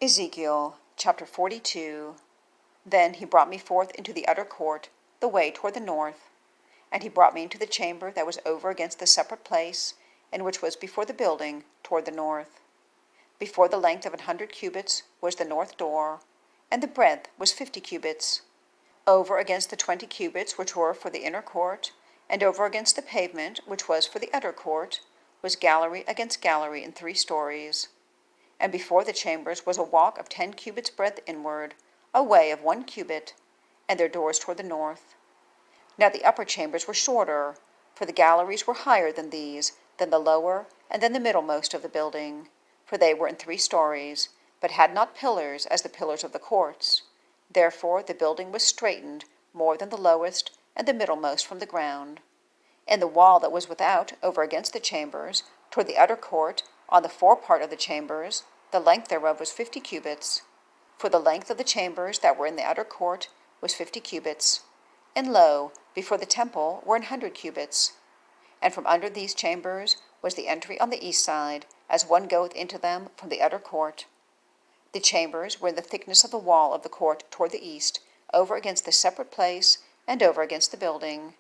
Ezekiel chapter 42. Then he brought me forth into the utter court, the way toward the north. And he brought me into the chamber that was over against the separate place, and which was before the building, toward the north. Before the length of 100 cubits was the north door, and the breadth was 50 cubits. Over against the 20 cubits which were for the inner court, and over against the pavement which was for the utter court, was gallery against gallery in 3 stories. And before the chambers was a walk of 10 cubits breadth inward, a way of 1 cubit, and their doors toward the north. Now the upper chambers were shorter, for the galleries were higher than these, than the lower, and than the middlemost of the building, for they were in 3 stories, but had not pillars as the pillars of the courts. Therefore the building was straitened more than the lowest and the middlemost from the ground. And the wall that was without, over against the chambers, toward the utter court, on the forepart of the chambers, the length thereof was 50 cubits. For the length of the chambers that were in the utter court was 50 cubits. And lo, before the temple were 100 cubits. And from under these chambers was the entry on the east side, as one goeth into them from the utter court. The chambers were in the thickness of the wall of the court toward the east, over against the separate place, and over against the building.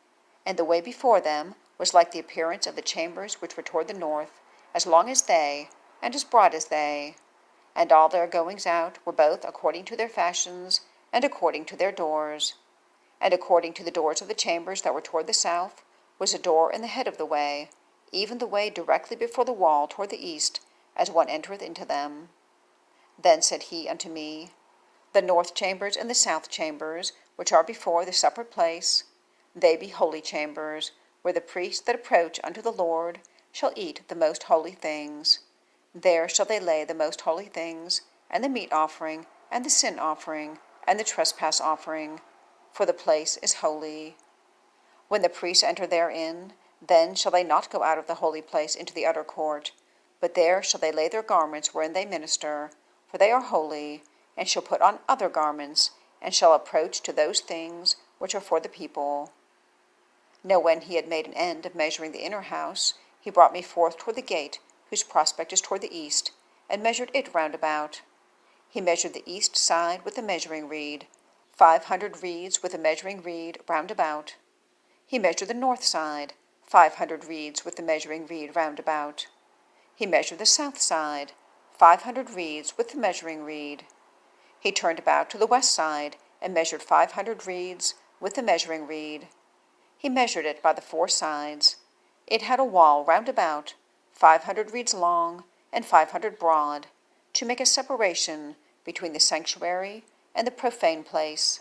And the way before them was like the appearance of the chambers which were toward the north, as long as they, and as broad as they. And all their goings out were both according to their fashions, and according to their doors. And according to the doors of the chambers that were toward the south, was a door in the head of the way, even the way directly before the wall toward the east, as one entereth into them. Then said he unto me, The north chambers and the south chambers, which are before the separate place, they be holy chambers, where the priests that approach unto the Lord shall eat the most holy things. There shall they lay the most holy things, and the meat offering, and the sin offering, and the trespass offering, for the place is holy. When the priests enter therein, then shall they not go out of the holy place into the utter court, but there shall they lay their garments wherein they minister, for they are holy, and shall put on other garments, and shall approach to those things which are for the people. Now when he had made an end of measuring the inner house, he brought me forth toward the gate, whose prospect is toward the east, and measured it round about. He measured the east side with a measuring reed, 500 reeds with a measuring reed round about. He measured the north side, 500 reeds with the measuring reed round about. He measured the south side, 500 reeds with the measuring reed. He turned about to the west side, and measured 500 reeds with the measuring reed. He measured it by the 4 sides. It had a wall round about, 500 reeds long, and 500 broad, to make a separation between the sanctuary and the profane place.